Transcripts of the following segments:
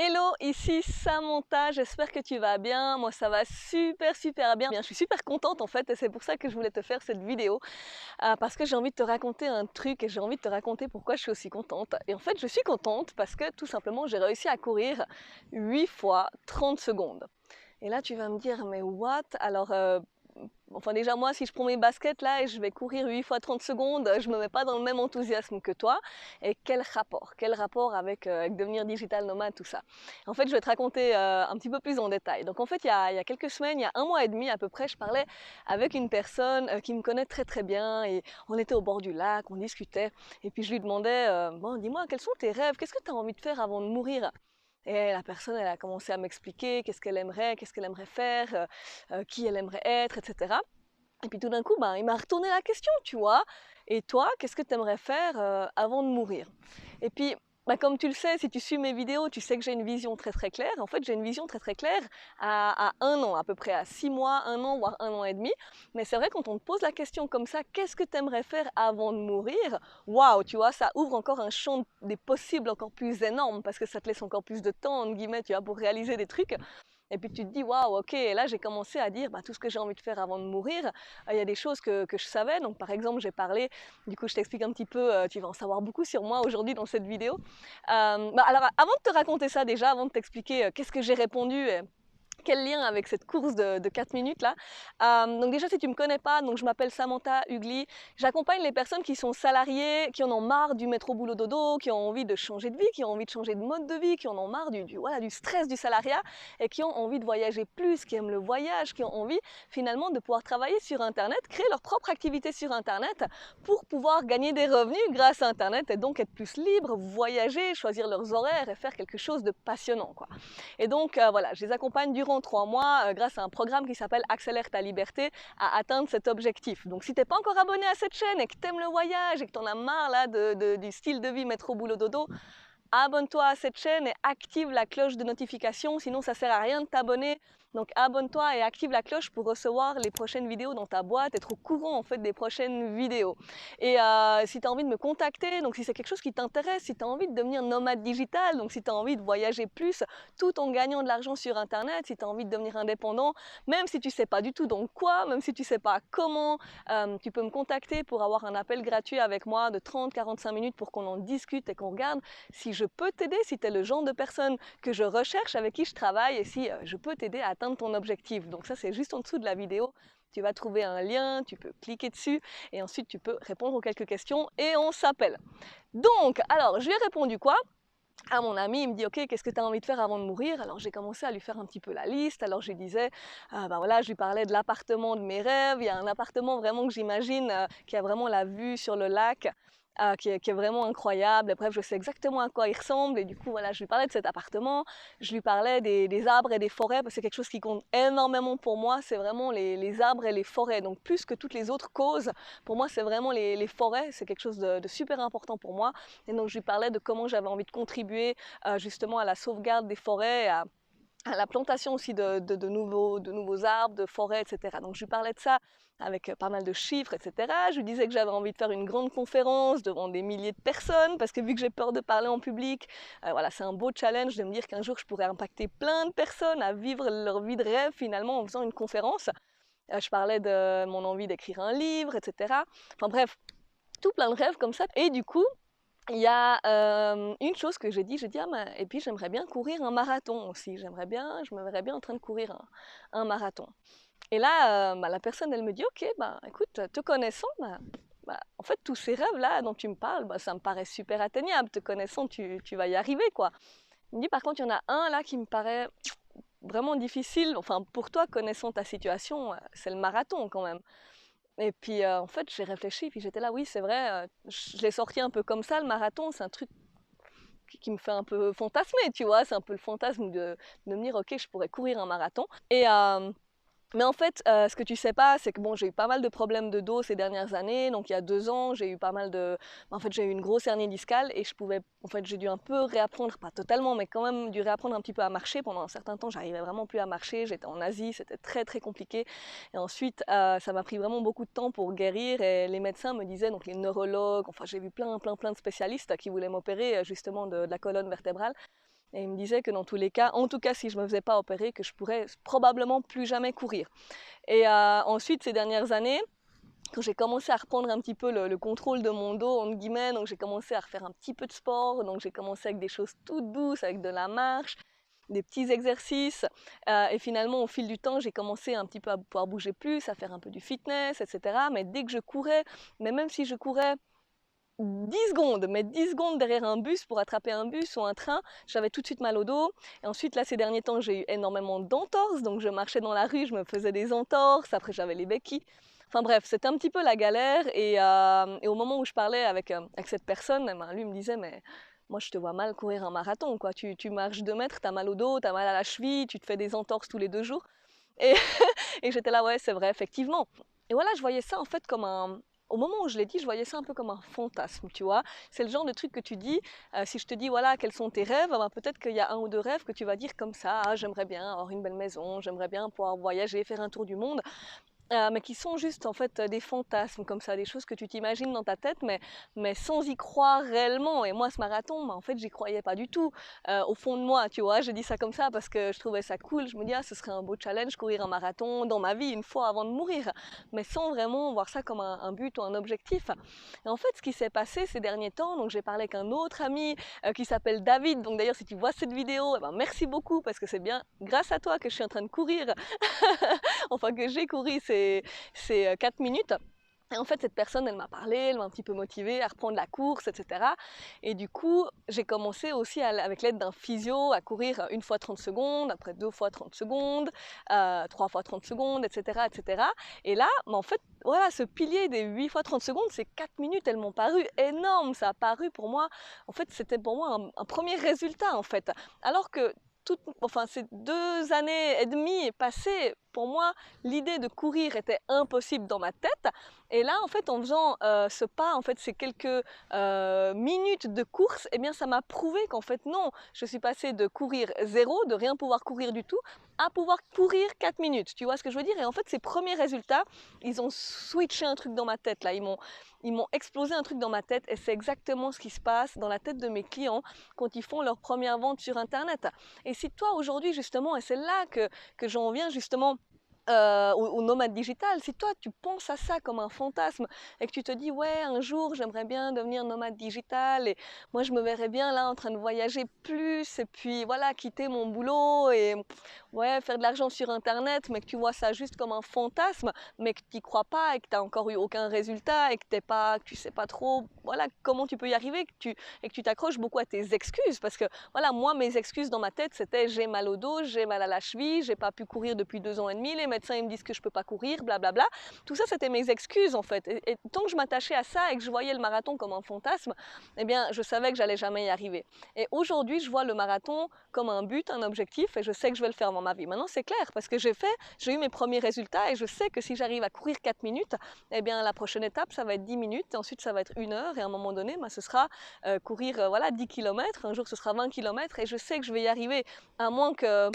Hello, ici Samantha, j'espère que tu vas bien. Moi ça va super bien. Je suis super contente en fait et c'est pour ça que je voulais te faire cette vidéo parce que j'ai envie de te raconter un truc et j'ai envie de te raconter pourquoi je suis aussi contente. Et en fait je suis contente parce que tout simplement j'ai réussi à courir 8 fois 30 secondes. Et là tu vas me dire mais what? Alors enfin déjà moi si je prends mes baskets là et je vais courir 8 fois 30 secondes, je me mets pas dans le même enthousiasme que toi. Et quel rapport avec devenir digital nomade, tout ça. En fait je vais te raconter un petit peu plus en détail. Donc en fait il y a quelques semaines, il y a un mois et demi à peu près, je parlais avec une personne qui me connaît très bien et on était au bord du lac, on discutait et puis je lui demandais, bon dis-moi quels sont tes rêves, qu'est-ce que tu as envie de faire avant de mourir? Et la personne, elle a commencé à m'expliquer qu'est-ce qu'elle aimerait faire, qui elle aimerait être, etc. Et puis tout d'un coup, ben, il m'a retourné la question, tu vois. Et toi, qu'est-ce que tu aimerais faire avant de mourir? Et puis, ben, comme tu le sais, si tu suis mes vidéos, tu sais que j'ai une vision très claire. En fait, j'ai une vision très claire à un an, à peu près à 6 mois, un an, voire un an et demi. Mais c'est vrai, quand on te pose la question comme ça, qu'est-ce que tu aimerais faire avant de mourir? Waouh, tu vois, ça ouvre encore un champ des possibles encore plus énorme parce que ça te laisse encore plus de temps, entre guillemets, tu vois, pour réaliser des trucs. Et puis tu te dis, waouh, ok, et là j'ai commencé à dire bah, tout ce que j'ai envie de faire avant de mourir. Il y a des choses que je savais. Donc par exemple, j'ai parlé, du coup je t'explique un petit peu, tu vas en savoir beaucoup sur moi aujourd'hui dans cette vidéo. Bah, alors avant de te raconter ça déjà, avant de t'expliquer qu'est-ce que j'ai répondu, quel lien avec cette course de 4 minutes là. Donc déjà si tu ne me connais pas, donc je m'appelle Samantha Ugli, j'accompagne les personnes qui sont salariées, qui en ont marre du métro boulot dodo, qui ont envie de changer de vie, qui ont envie de changer de mode de vie, qui en ont marre voilà, du stress du salariat et qui ont envie de voyager plus, qui aiment le voyage, qui ont envie finalement de pouvoir travailler sur internet, créer leur propre activité sur internet pour pouvoir gagner des revenus grâce à internet et donc être plus libre, voyager, choisir leurs horaires et faire quelque chose de passionnant quoi. Et donc voilà, je les accompagne durant 3 mois grâce à un programme qui s'appelle Accélère ta liberté à atteindre cet objectif. Donc si tu n'es pas encore abonné à cette chaîne et que tu aimes le voyage et que tu en as marre là du style de vie métro boulot dodo, abonne-toi à cette chaîne et active la cloche de notification, sinon ça sert à rien de t'abonner. Donc abonne-toi et active la cloche pour recevoir les prochaines vidéos dans ta boîte, être au courant en fait des prochaines vidéos. Et si tu as envie de me contacter, donc si c'est quelque chose qui t'intéresse, si tu as envie de devenir nomade digital, donc si tu as envie de voyager plus tout en gagnant de l'argent sur internet, si tu as envie de devenir indépendant, même si tu sais pas du tout dans quoi, même si tu sais pas comment, tu peux me contacter pour avoir un appel gratuit avec moi de 30-45 minutes pour qu'on en discute et qu'on regarde si je peux t'aider, si tu es le genre de personne que je recherche, avec qui je travaille et si je peux t'aider à atteindre ton objectif. Donc ça, c'est juste en dessous de la vidéo. Tu vas trouver un lien, tu peux cliquer dessus et ensuite tu peux répondre aux quelques questions et on s'appelle. Donc, alors, je lui ai répondu quoi? À mon ami, il me dit ok, qu'est-ce que tu as envie de faire avant de mourir? Alors j'ai commencé à lui faire un petit peu la liste. Alors je lui disais, ben voilà, je lui parlais de l'appartement de mes rêves. Il y a un appartement vraiment que j'imagine qui a vraiment la vue sur le lac. Qui est vraiment incroyable. Et bref, je sais exactement à quoi il ressemble. Et du coup, voilà, je lui parlais de cet appartement. Je lui parlais des arbres et des forêts, parce que c'est quelque chose qui compte énormément pour moi. C'est vraiment les arbres et les forêts. Donc, plus que toutes les autres causes, pour moi, c'est vraiment les forêts. C'est quelque chose de super important pour moi. Et donc, je lui parlais de comment j'avais envie de contribuer justement à la sauvegarde des forêts, à la plantation aussi de nouveaux arbres, de forêts, etc. Donc je lui parlais de ça avec pas mal de chiffres, etc. Je lui disais que j'avais envie de faire une grande conférence devant des milliers de personnes, parce que vu que j'ai peur de parler en public, voilà, c'est un beau challenge de me dire qu'un jour je pourrais impacter plein de personnes à vivre leur vie de rêve finalement en faisant une conférence. Je parlais de mon envie d'écrire un livre, etc. Enfin bref, tout plein de rêves comme ça. Et du coup, il y a une chose que j'ai dit, ah, et puis j'aimerais bien courir un marathon aussi, je me verrais bien en train de courir un marathon. Et là, bah, la personne, elle me dit, ok, bah, écoute, te connaissant, en fait, tous ces rêves-là dont tu me parles, bah, ça me paraît super atteignable, te connaissant, tu vas y arriver, quoi. Il me dit, par contre, il y en a un là qui me paraît vraiment difficile, enfin, pour toi, connaissant ta situation, c'est le marathon quand même. Et puis en fait, j'ai réfléchi, puis j'étais là, oui, c'est vrai, je l'ai sorti un peu comme ça, le marathon, c'est un truc qui me fait un peu fantasmer, tu vois, c'est un peu le fantasme de me dire, ok, je pourrais courir un marathon. Mais en fait, ce que tu sais pas, c'est que bon, j'ai eu pas mal de problèmes de dos ces dernières années. Donc il y a 2 ans, j'ai eu pas mal de... En fait, j'ai eu une grosse hernie discale et en fait, j'ai dû un peu réapprendre, pas totalement, mais quand même dû réapprendre un petit peu à marcher. Pendant un certain temps, j'arrivais vraiment plus à marcher. J'étais en Asie, c'était très compliqué. Et ensuite, ça m'a pris vraiment beaucoup de temps pour guérir. Et les médecins me disaient, donc les neurologues, enfin j'ai vu plein de spécialistes qui voulaient m'opérer justement de la colonne vertébrale. Et il me disait que dans tous les cas, en tout cas si je ne me faisais pas opérer, que je pourrais probablement plus jamais courir. Et ensuite, ces dernières années, quand j'ai commencé à reprendre un petit peu le contrôle de mon dos, entre guillemets, donc j'ai commencé à refaire un petit peu de sport, donc j'ai commencé avec des choses toutes douces, avec de la marche, des petits exercices, et finalement au fil du temps j'ai commencé un petit peu à pouvoir bouger plus, à faire un peu du fitness, etc. Mais dès que je courais, mais même si je courais 10 secondes, mais 10 secondes derrière un bus pour attraper un bus ou un train, j'avais tout de suite mal au dos. Et ensuite, là, ces derniers temps, j'ai eu énormément d'entorses. Donc, je marchais dans la rue, je me faisais des entorses. Après, j'avais les béquilles. Enfin bref, c'était un petit peu la galère. Et au moment où je parlais avec cette personne, ben, lui me disait, mais moi, je te vois mal courir un marathon, quoi. Tu marches 2 mètres, t'as mal au dos, t'as mal à la cheville, tu te fais des entorses tous les 2 jours. Et, et j'étais là, ouais, c'est vrai, effectivement. Et voilà, je voyais ça en fait comme un... Au moment où je l'ai dit, je voyais ça un peu comme un fantasme, tu vois. C'est le genre de truc que tu dis, si je te dis, voilà, quels sont tes rêves, ben, peut-être qu'il y a un ou deux rêves que tu vas dire comme ça, ah, j'aimerais bien avoir une belle maison, j'aimerais bien pouvoir voyager, faire un tour du monde. Mais qui sont juste en fait des fantasmes comme ça, des choses que tu t'imagines dans ta tête, mais sans y croire réellement. Et moi, ce marathon, en fait, j'y croyais pas du tout. Au fond de moi, tu vois, je dis ça comme ça parce que je trouvais ça cool. Je me dis, ah, ce serait un beau challenge, courir un marathon dans ma vie une fois avant de mourir, mais sans vraiment voir ça comme un but ou un objectif. Et en fait, ce qui s'est passé ces derniers temps, donc j'ai parlé avec un autre ami qui s'appelle David. Donc d'ailleurs, si tu vois cette vidéo, eh ben, merci beaucoup parce que c'est bien grâce à toi que je suis en train de courir enfin que j'ai couru ces 4 minutes. Et en fait, cette personne, elle m'a parlé, elle m'a un petit peu motivée à reprendre la course, etc. Et du coup, j'ai commencé aussi, avec l'aide d'un physio, à courir 1 fois 30 secondes, après 2 fois 30 secondes, 3 fois 30 secondes, etc., etc. Et là, en fait, voilà, ce pilier des 8 fois 30 secondes, ces 4 minutes, elles m'ont paru énormes. Ça a paru pour moi, en fait, c'était pour moi un premier résultat, en fait. Alors que enfin, ces 2 années et demie passées, pour moi, l'idée de courir était impossible dans ma tête. Et là, en fait, en faisant ce pas, en fait, ces quelques minutes de course, eh bien, ça m'a prouvé qu'en fait, non, je suis passée de courir zéro, de rien pouvoir courir du tout, à pouvoir courir 4 minutes. Tu vois ce que je veux dire? Et en fait, ces premiers résultats, ils ont switché un truc dans ma tête, là. Ils m'ont explosé un truc dans ma tête et c'est exactement ce qui se passe dans la tête de mes clients quand ils font leur première vente sur Internet. Et si toi, aujourd'hui, justement, et c'est là que j'en viens justement au nomade digital, si toi tu penses à ça comme un fantasme et que tu te dis ouais un jour j'aimerais bien devenir nomade digital et moi je me verrais bien là en train de voyager plus et puis voilà quitter mon boulot et ouais faire de l'argent sur internet mais que tu vois ça juste comme un fantasme mais que tu n'y crois pas et que tu n'as encore eu aucun résultat et que tu sais pas trop voilà comment tu peux y arriver et que tu t'accroches beaucoup à tes excuses parce que voilà moi mes excuses dans ma tête c'était j'ai mal au dos, j'ai mal à la cheville, j'ai pas pu courir depuis 2 ans et demi, les médecins ils me disent que je peux pas courir, blablabla. Tout ça c'était mes excuses en fait. Et tant que je m'attachais à ça et que je voyais le marathon comme un fantasme, eh bien je savais que j'allais jamais y arriver. Et aujourd'hui je vois le marathon comme un but, un objectif et je sais que je vais le faire dans ma vie. Maintenant c'est clair parce que j'ai eu mes premiers résultats et je sais que si j'arrive à courir 4 minutes, eh bien la prochaine étape ça va être 10 minutes, et ensuite ça va être 1 heure et à un moment donné ben, ce sera courir voilà 10 km, un jour ce sera 20 km et je sais que je vais y arriver à moins que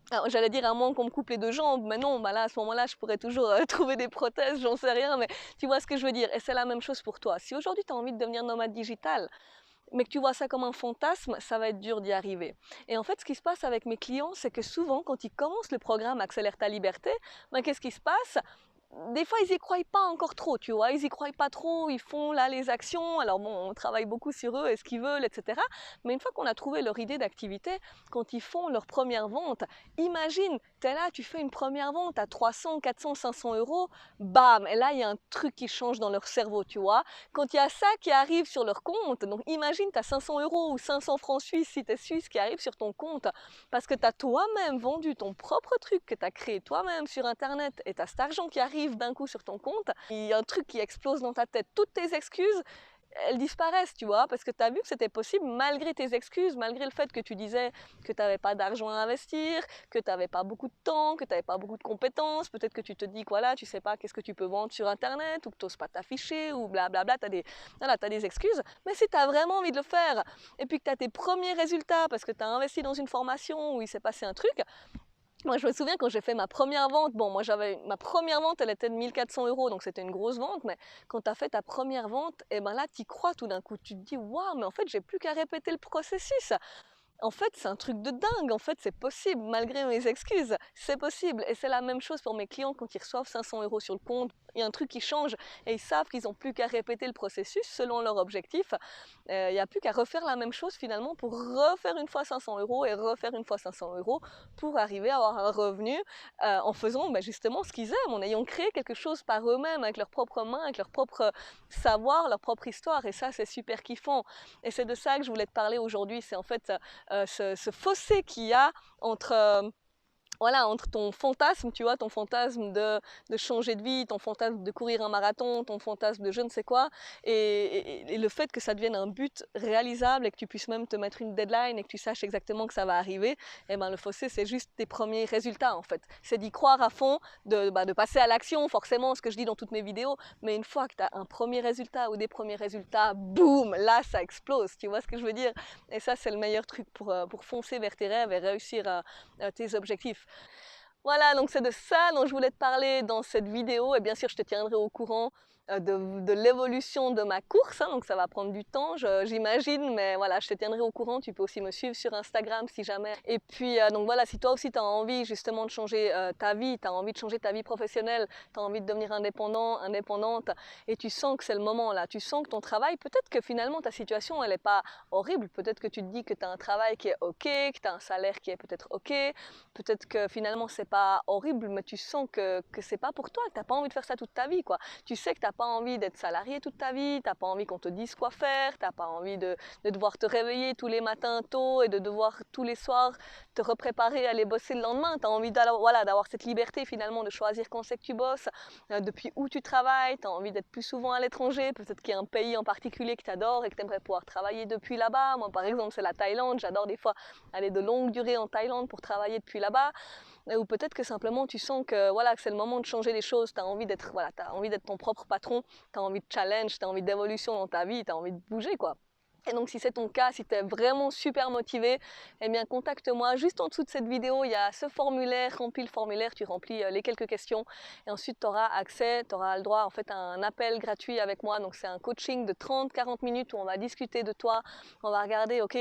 alors, j'allais dire à moins qu'on me coupe les 2 jambes, mais non, bah là, à ce moment-là, je pourrais toujours trouver des prothèses, j'en sais rien, mais tu vois ce que je veux dire. Et c'est la même chose pour toi. Si aujourd'hui tu as envie de devenir nomade digital, mais que tu vois ça comme un fantasme, ça va être dur d'y arriver. Et en fait, ce qui se passe avec mes clients, c'est que souvent, quand ils commencent le programme Accélère ta liberté, ben, qu'est-ce qui se passe? Des fois, ils y croient pas encore trop, tu vois, ils y croient pas trop, ils font là les actions, alors bon, on travaille beaucoup sur eux et ce qu'ils veulent, etc. Mais une fois qu'on a trouvé leur idée d'activité, quand ils font leur première vente, imagine, tu es là, tu fais une première vente à 300, 400, 500 euros, bam, et là, il y a un truc qui change dans leur cerveau, tu vois. Quand il y a ça qui arrive sur leur compte, donc imagine, tu as 500 euros ou 500 francs suisses si tu es suisse qui arrive sur ton compte, parce que tu as toi-même vendu ton propre truc que tu as créé toi-même sur Internet et tu as cet argent qui arrive d'un coup sur ton compte, il y a un truc qui explose dans ta tête. Toutes tes excuses, elles disparaissent, tu vois, parce que tu as vu que c'était possible malgré tes excuses, malgré le fait que tu disais que tu n'avais pas d'argent à investir, que tu n'avais pas beaucoup de temps, que tu n'avais pas beaucoup de compétences, peut-être que tu te dis que voilà, tu sais pas qu'est-ce que tu peux vendre sur Internet, ou que tu n'oses pas t'afficher, ou blablabla, t'as des excuses. Mais si tu as vraiment envie de le faire, et puis que tu as tes premiers résultats, parce que tu as investi dans une formation où il s'est passé un truc, moi, je me souviens quand j'ai fait ma première vente, bon, moi j'avais ma première vente, elle était de 1 400 euros, donc c'était une grosse vente, mais quand tu as fait ta première vente, et ben là, tu y crois tout d'un coup, tu te dis, waouh, mais en fait, j'ai plus qu'à répéter le processus. En fait, c'est un truc de dingue, en fait, c'est possible, malgré mes excuses, c'est possible. Et c'est la même chose pour mes clients quand ils reçoivent 500 € sur le compte, il y a un truc qui change et ils savent qu'ils n'ont plus qu'à répéter le processus selon leur objectif. Il n'y a plus qu'à refaire la même chose finalement pour refaire une fois 500 € et refaire une fois 500 € pour arriver à avoir un revenu en faisant justement ce qu'ils aiment, en ayant créé quelque chose par eux-mêmes, avec leurs propres mains, avec leur propre savoir, leur propre histoire. Et ça, c'est super kiffant. Et c'est de ça que je voulais te parler aujourd'hui. C'est en fait ce fossé qu'il y a entre voilà, entre ton fantasme, tu vois, ton fantasme de changer de vie, ton fantasme de courir un marathon, ton fantasme de je ne sais quoi, et le fait que ça devienne un but réalisable et que tu puisses même te mettre une deadline et que tu saches exactement que ça va arriver, et ben le fossé, c'est juste tes premiers résultats en fait. C'est d'y croire à fond, de passer à l'action, forcément, ce que je dis dans toutes mes vidéos, mais une fois que tu as un premier résultat ou des premiers résultats, boum, là, ça explose, tu vois ce que je veux dire? Et ça, c'est le meilleur truc pour foncer vers tes rêves et réussir à tes objectifs. Voilà, donc c'est de ça dont je voulais te parler dans cette vidéo, et bien sûr je te tiendrai au courant de l'évolution de ma course, hein, donc ça va prendre du temps, j'imagine, mais voilà, je te tiendrai au courant. Tu peux aussi me suivre sur Instagram si jamais. Et puis donc voilà, si toi aussi tu as envie justement de changer ta vie, tu as envie de changer ta vie professionnelle, tu as envie de devenir indépendante, et tu sens que c'est le moment là, tu sens que ton travail, peut-être que finalement ta situation elle n'est pas horrible, peut-être que tu te dis que tu as un travail qui est ok, que tu as un salaire qui est peut-être ok, peut-être que finalement c'est pas horrible, mais tu sens que c'est pas pour toi, que t'as pas envie de faire ça toute ta vie, quoi. Tu sais que t'as pas envie d'être salarié toute ta vie, t'as pas envie qu'on te dise quoi faire, t'as pas envie de devoir te réveiller tous les matins tôt et de devoir tous les soirs te repréparer à aller bosser le lendemain. T'as envie d'avoir cette liberté finalement de choisir quand c'est que tu bosses, depuis où tu travailles, t'as envie d'être plus souvent à l'étranger, peut-être qu'il y a un pays en particulier que t'adores et que t'aimerais pouvoir travailler depuis là-bas. Moi par exemple c'est la Thaïlande, j'adore des fois aller de longue durée en Thaïlande pour travailler depuis là-bas, ou peut-être que simplement tu sens que voilà que c'est le moment de changer les choses, tu as envie d'être ton propre patron, tu as envie de challenge, tu as envie d'évolution dans ta vie, tu as envie de bouger quoi. Et donc si c'est ton cas, si tu es vraiment super motivé, eh bien contacte-moi. Juste en dessous de cette vidéo, il y a ce formulaire, remplis le formulaire, tu remplis les quelques questions et ensuite tu auras accès, tu auras le droit en fait à un appel gratuit avec moi. Donc c'est un coaching de 30-40 minutes où on va discuter de toi, on va regarder OK,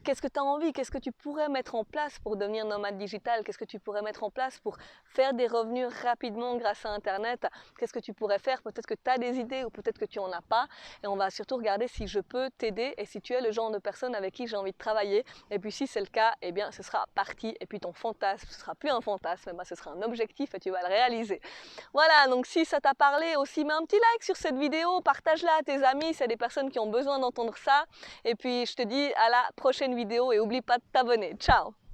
qu'est-ce que tu as envie, qu'est-ce que tu pourrais mettre en place pour devenir nomade digital, qu'est-ce que tu pourrais mettre en place pour faire des revenus rapidement grâce à Internet, qu'est-ce que tu pourrais faire, peut-être que tu as des idées ou peut-être que tu n'en as pas, et on va surtout regarder si je peux t'aider et si tu es le genre de personne avec qui j'ai envie de travailler, et puis si c'est le cas, eh bien ce sera parti, et puis ton fantasme, ce sera plus un fantasme, mais ce sera un objectif et tu vas le réaliser. Voilà, donc si ça t'a parlé aussi, mets un petit like sur cette vidéo, partage-la à tes amis, c'est des personnes qui ont besoin d'entendre ça, et puis je te dis à la prochaine vidéo et oublie pas de t'abonner. Ciao!